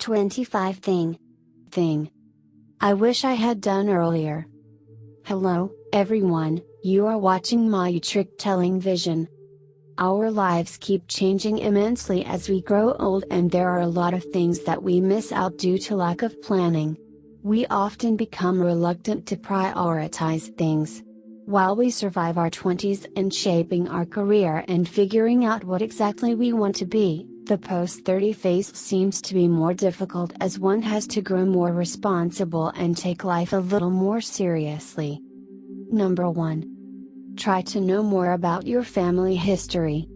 25 thing I wish I had done earlier. Hello, everyone, you are watching my trick-telling vision. Our lives keep changing immensely as we grow old, and there are a lot of things that we miss out due to lack of planning. We often become reluctant to prioritize things. While we survive our 20s and shaping our career and figuring out what exactly we want to be, the post-30 phase seems to be more difficult as one has to grow more responsible and take life a little more seriously. Number 1. Try to know more about your family history.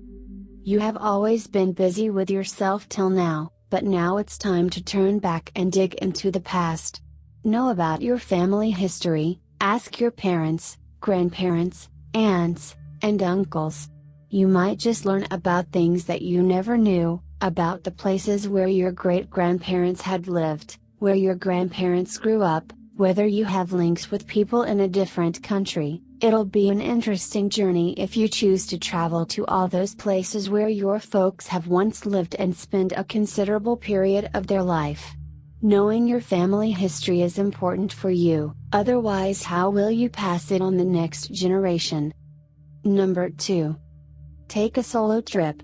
You have always been busy with yourself till now, but now it's time to turn back and dig into the past. Know about your family history, ask your parents, grandparents, aunts, and uncles. You might just learn about things that you never knew, about the places where your great-grandparents had lived, where your grandparents grew up, whether you have links with people in a different country. It'll be an interesting journey if you choose to travel to all those places where your folks have once lived and spend a considerable period of their life. Knowing your family history is important for you, otherwise how will you pass it on the next generation? Number 2. Take a solo trip.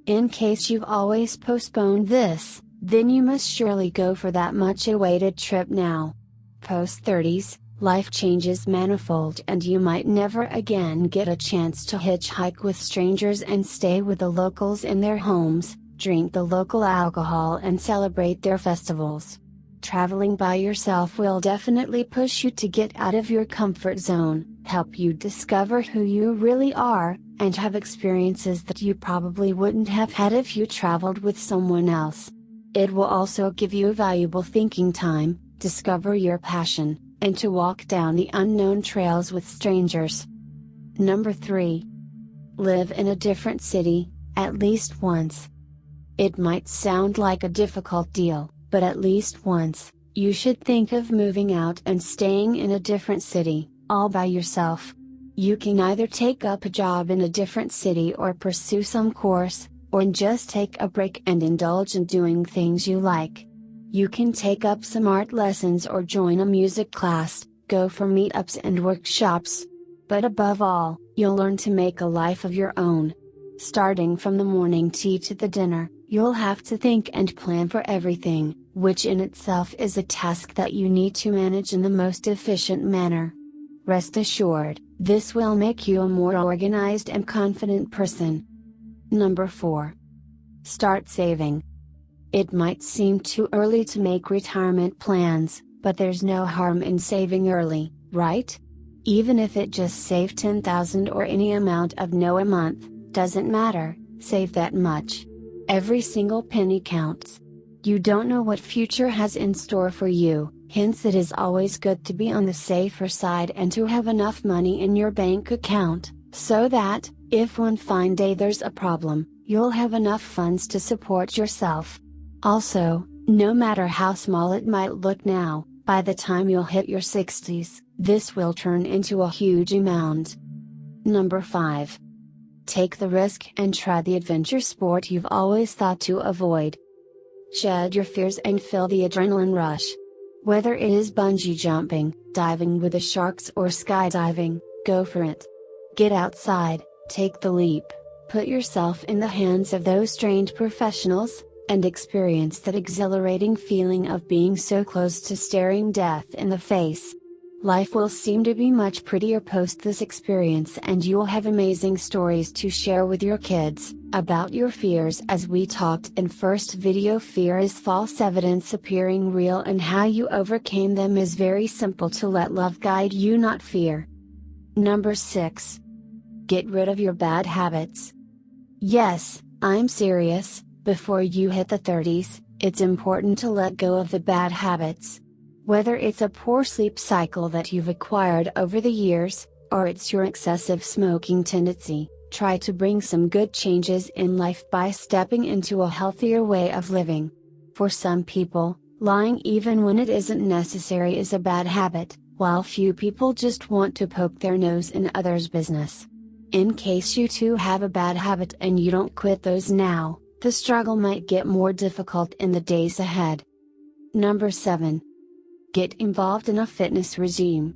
In case you've always postponed this, then you must surely go for that much awaited trip now. Post-30s, life changes manifold and you might never again get a chance to hitchhike with strangers and stay with the locals in their homes, drink the local alcohol and celebrate their festivals. Traveling by yourself will definitely push you to get out of your comfort zone, help you discover who you really are, and have experiences that you probably wouldn't have had if you traveled with someone else. It will also give you valuable thinking time, discover your passion, and to walk down the unknown trails with strangers. Number 3. Live in a different city, at least once. It might sound like a difficult deal, but at least once, you should think of moving out and staying in a different city, all by yourself. You can either take up a job in a different city or pursue some course, or just take a break and indulge in doing things you like. You can take up some art lessons or join a music class, go for meetups and workshops. But above all, you'll learn to make a life of your own. Starting from the morning tea to the dinner, you'll have to think and plan for everything, which in itself is a task that you need to manage in the most efficient manner. Rest assured, this will make you a more organized and confident person. Number 4. Start saving. It might seem too early to make retirement plans, but there's no harm in saving early, right? Even if it just saved $10,000 or any amount of no a month, doesn't matter, save that much. Every single penny counts. You don't know what future has in store for you, hence it is always good to be on the safer side and to have enough money in your bank account, so that, if one fine day there's a problem, you'll have enough funds to support yourself. Also, no matter how small it might look now, by the time you'll hit your 60s, this will turn into a huge amount. Number 5. Take the risk and try the adventure sport you've always thought to avoid. Shed your fears and feel the adrenaline rush. Whether it is bungee jumping, diving with the sharks or skydiving, go for it. Get outside, take the leap, put yourself in the hands of those trained professionals, and experience that exhilarating feeling of being so close to staring death in the face. Life will seem to be much prettier post this experience, and you'll have amazing stories to share with your kids, about your fears as we talked in first video. Fear is false evidence appearing real, and how you overcame them is very simple. To let love guide you, not fear. Number 6. Get rid of your bad habits. Yes, I'm serious. Before you hit the 30s, it's important to let go of the bad habits. Whether it's a poor sleep cycle that you've acquired over the years, or it's your excessive smoking tendency, try to bring some good changes in life by stepping into a healthier way of living. For some people, lying even when it isn't necessary is a bad habit, while few people just want to poke their nose in others' business. In case you too have a bad habit and you don't quit those now, the struggle might get more difficult in the days ahead. Number 7. Get involved in a fitness regime.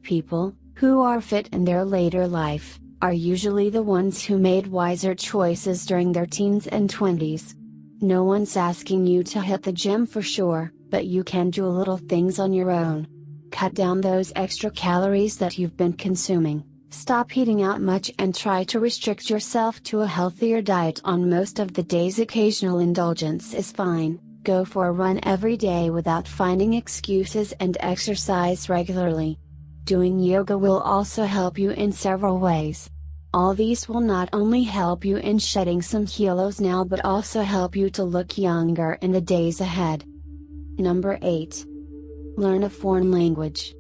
People who are fit in their later life are usually the ones who made wiser choices during their teens and 20s. No one's asking you to hit the gym for sure, but you can do little things on your own. Cut down those extra calories that you've been consuming, stop eating out much and try to restrict yourself to a healthier diet on most of the days. Occasional indulgence is fine. Go for a run every day without finding excuses and exercise regularly. Doing yoga will also help you in several ways. All these will not only help you in shedding some kilos now but also help you to look younger in the days ahead. Number 8. Learn a foreign language.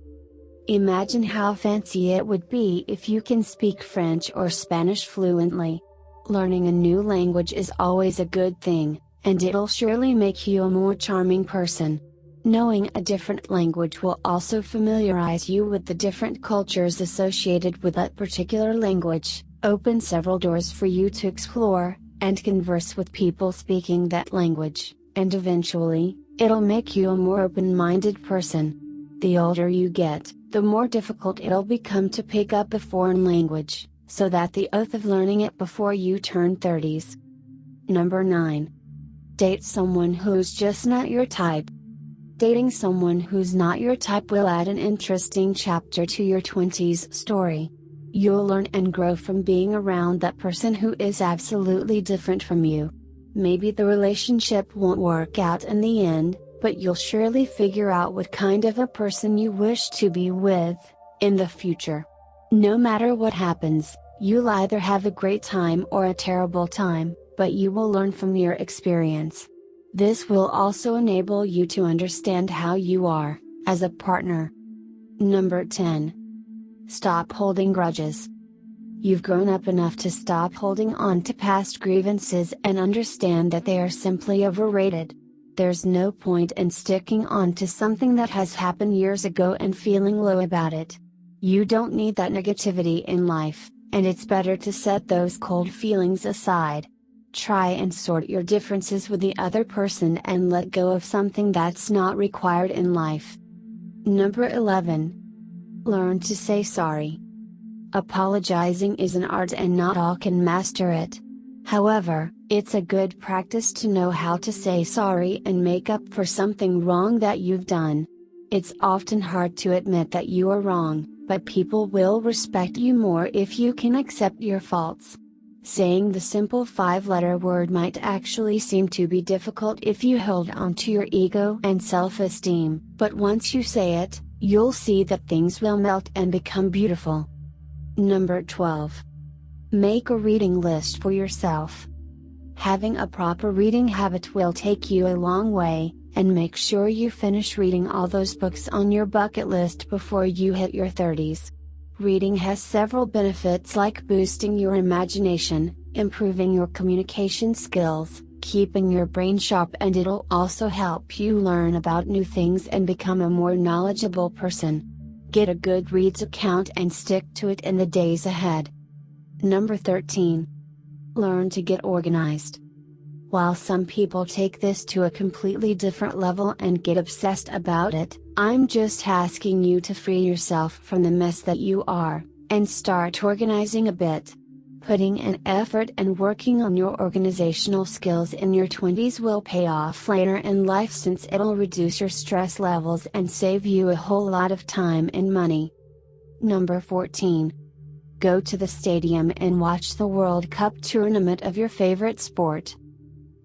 Imagine how fancy it would be if you can speak French or Spanish fluently. Learning a new language is always a good thing, and it'll surely make you a more charming person. Knowing a different language will also familiarize you with the different cultures associated with that particular language, open several doors for you to explore, and converse with people speaking that language, and eventually, it'll make you a more open-minded person. The older you get, the more difficult it'll become to pick up a foreign language, so that the oath of learning it before you turn 30s. Number 9. Date someone who's just not your type. Dating someone who's not your type will add an interesting chapter to your 20s story. You'll learn and grow from being around that person who is absolutely different from you. Maybe the relationship won't work out in the end, but you'll surely figure out what kind of a person you wish to be with in the future. No matter what happens, you'll either have a great time or a terrible time, but you will learn from your experience. This will also enable you to understand how you are as a partner. Number 10. Stop holding grudges. You've grown up enough to stop holding on to past grievances and understand that they are simply overrated. There's no point in sticking on to something that has happened years ago and feeling low about it. You don't need that negativity in life, and it's better to set those cold feelings aside. Try and sort your differences with the other person and let go of something that's not required in life. Number 11. Learn to say sorry. Apologizing is an art and not all can master it. However, it's a good practice to know how to say sorry and make up for something wrong that you've done. It's often hard to admit that you are wrong, but people will respect you more if you can accept your faults. Saying the simple 5-letter word might actually seem to be difficult if you hold on to your ego and self-esteem, but once you say it, you'll see that things will melt and become beautiful. Number 12. Make a reading list for yourself. Having a proper reading habit will take you a long way, and make sure you finish reading all those books on your bucket list before you hit your 30s. Reading has several benefits like boosting your imagination, improving your communication skills, keeping your brain sharp, and it'll also help you learn about new things and become a more knowledgeable person. Get a Goodreads account and stick to it in the days ahead. Number 13. Learn to get organized. While some people take this to a completely different level and get obsessed about it, I'm just asking you to free yourself from the mess that you are, and start organizing a bit. Putting an effort and working on your organizational skills in your 20s will pay off later in life, since it'll reduce your stress levels and save you a whole lot of time and money. Number 14. Go to the stadium and watch the World Cup tournament of your favorite sport.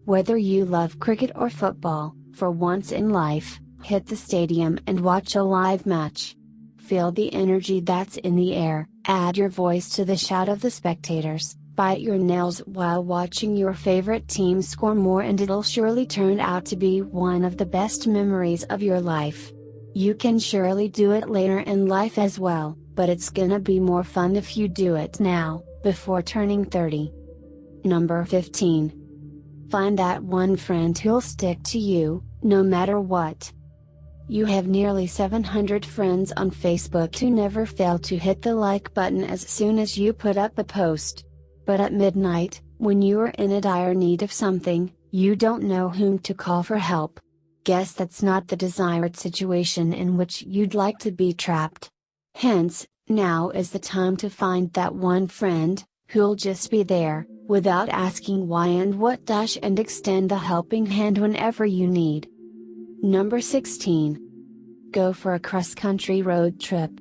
Whether you love cricket or football, for once in life, hit the stadium and watch a live match. Feel the energy that's in the air, add your voice to the shout of the spectators, bite your nails while watching your favorite team score more, and it'll surely turn out to be one of the best memories of your life. You can surely do it later in life as well, but it's gonna be more fun if you do it now, before turning 30. Number 15. Find that one friend who'll stick to you, no matter what. You have nearly 700 friends on Facebook who never fail to hit the like button as soon as you put up a post. But at midnight, when you are in a dire need of something, you don't know whom to call for help. Guess that's not the desired situation in which you'd like to be trapped. Hence, now is the time to find that one friend, who'll just be there, without asking why and what and extend the helping hand whenever you need. Number 16. Go for a cross-country road trip.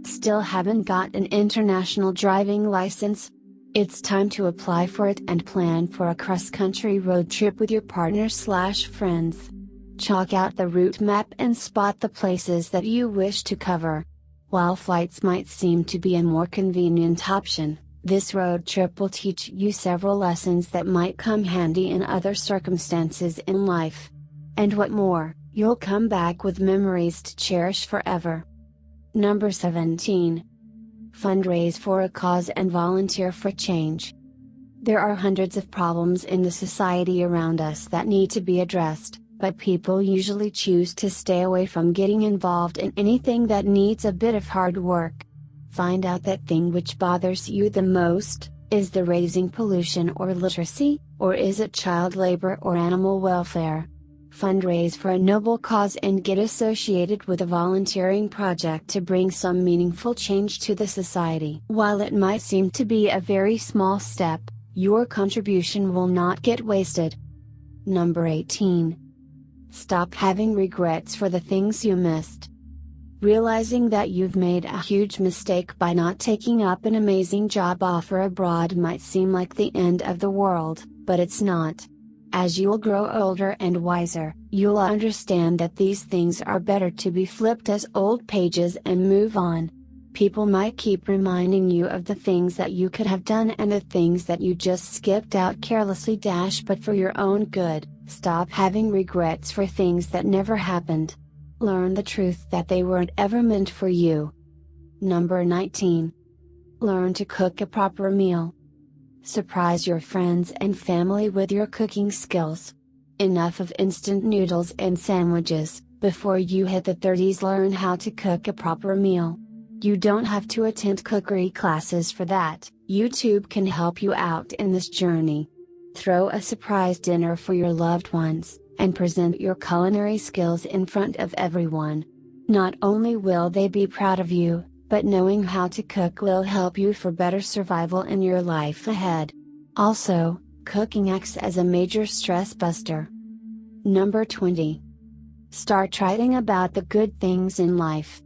Still haven't got an international driving license? It's time to apply for it and plan for a cross-country road trip with your partner/friends. Chalk out the route map and spot the places that you wish to cover. While flights might seem to be a more convenient option, this road trip will teach you several lessons that might come handy in other circumstances in life. And what more, you'll come back with memories to cherish forever. Number 17. Fundraise for a cause and volunteer for change. There are hundreds of problems in the society around us that need to be addressed, but people usually choose to stay away from getting involved in anything that needs a bit of hard work. Find out that thing which bothers you the most. Is the raising pollution or literacy, or is it child labor or animal welfare? Fundraise for a noble cause and get associated with a volunteering project to bring some meaningful change to the society. While it might seem to be a very small step, your contribution will not get wasted. Number 18. Stop having regrets for the things you missed. Realizing that you've made a huge mistake by not taking up an amazing job offer abroad might seem like the end of the world, but it's not. As you'll grow older and wiser, you'll understand that these things are better to be flipped as old pages and move on. People might keep reminding you of the things that you could have done and the things that you just skipped out carelessly. But for your own good, stop having regrets for things that never happened. Learn the truth that they weren't ever meant for you. Number 19. Learn to cook a proper meal. Surprise your friends and family with your cooking skills. Enough of instant noodles and sandwiches. Before you hit the 30s, learn how to cook a proper meal. You don't have to attend cookery classes for that. YouTube can help you out in this journey. Throw a surprise dinner for your loved ones, and present your culinary skills in front of everyone. Not only will they be proud of you, but knowing how to cook will help you for better survival in your life ahead. Also, cooking acts as a major stress buster. Number 20. Start writing about the good things in life.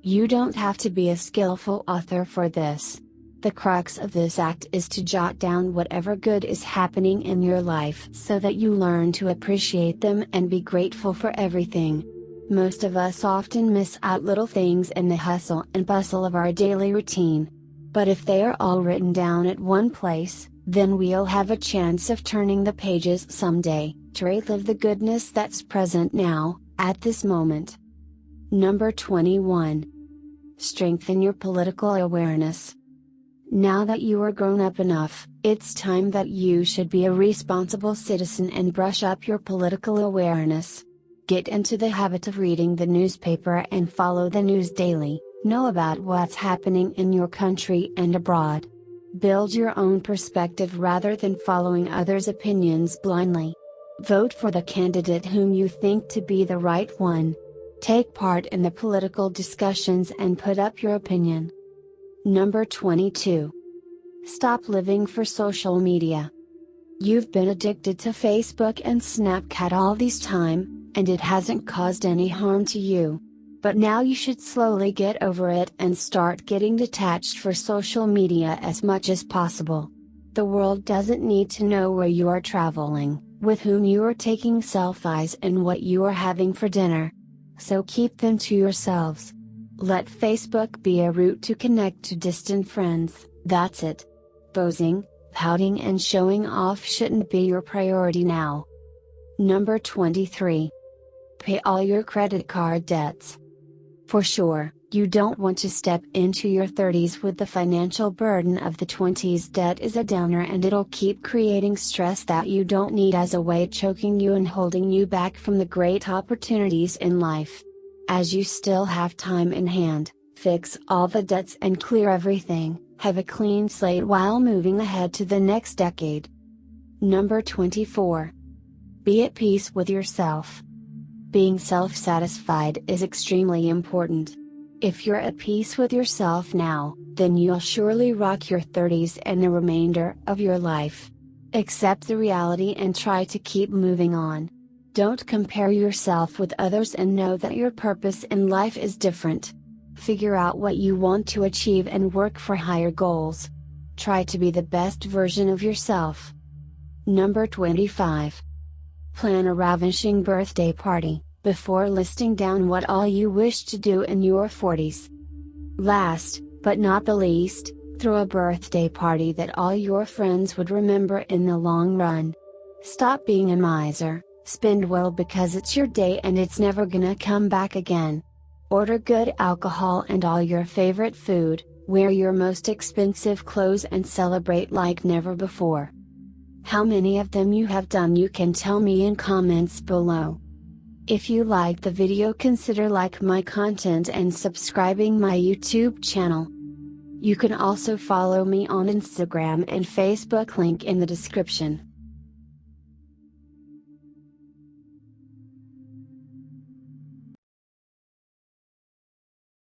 You don't have to be a skillful author for this. The crux of this act is to jot down whatever good is happening in your life so that you learn to appreciate them and be grateful for everything. Most of us often miss out little things in the hustle and bustle of our daily routine. But if they are all written down at one place, then we'll have a chance of turning the pages someday, to relive the goodness that's present now, at this moment. Number 21. Strengthen your political awareness. Now that you are grown up enough, it's time that you should be a responsible citizen and brush up your political awareness. Get into the habit of reading the newspaper and follow the news daily. Know about what's happening in your country and abroad. Build your own perspective rather than following others' opinions blindly. Vote for the candidate whom you think to be the right one. Take part in the political discussions and put up your opinion. Number 22. Stop living for social media. You've been addicted to Facebook and Snapchat all this time, and it hasn't caused any harm to you. But now you should slowly get over it and start getting detached for social media as much as possible. The world doesn't need to know where you are traveling, with whom you are taking selfies, and what you are having for dinner. So keep them to yourselves. Let Facebook be a route to connect to distant friends, that's it. Posing, pouting and showing off shouldn't be your priority now. Number 23. Pay all your credit card debts. For sure, you don't want to step into your 30s with the financial burden of the 20s. Debt is a downer, and it'll keep creating stress that you don't need as a way choking you and holding you back from the great opportunities in life. As you still have time in hand, fix all the debts and clear everything. Have a clean slate while moving ahead to the next decade. Number 24. Be at peace with yourself. Being self-satisfied is extremely important. If you're at peace with yourself now, then you'll surely rock your 30s and the remainder of your life. Accept the reality and try to keep moving on. Don't compare yourself with others and know that your purpose in life is different. Figure out what you want to achieve and work for higher goals. Try to be the best version of yourself. Number 25. Plan a ravishing birthday party, before listing down what all you wish to do in your 40s. Last, but not the least, throw a birthday party that all your friends would remember in the long run. Stop being a miser, spend well because it's your day and it's never gonna come back again. Order good alcohol and all your favorite food, wear your most expensive clothes and celebrate like never before. How many of them you have done you can tell me in comments below. If you liked the video, consider liking my content and subscribing my YouTube channel. You can also follow me on Instagram and Facebook, link in the description.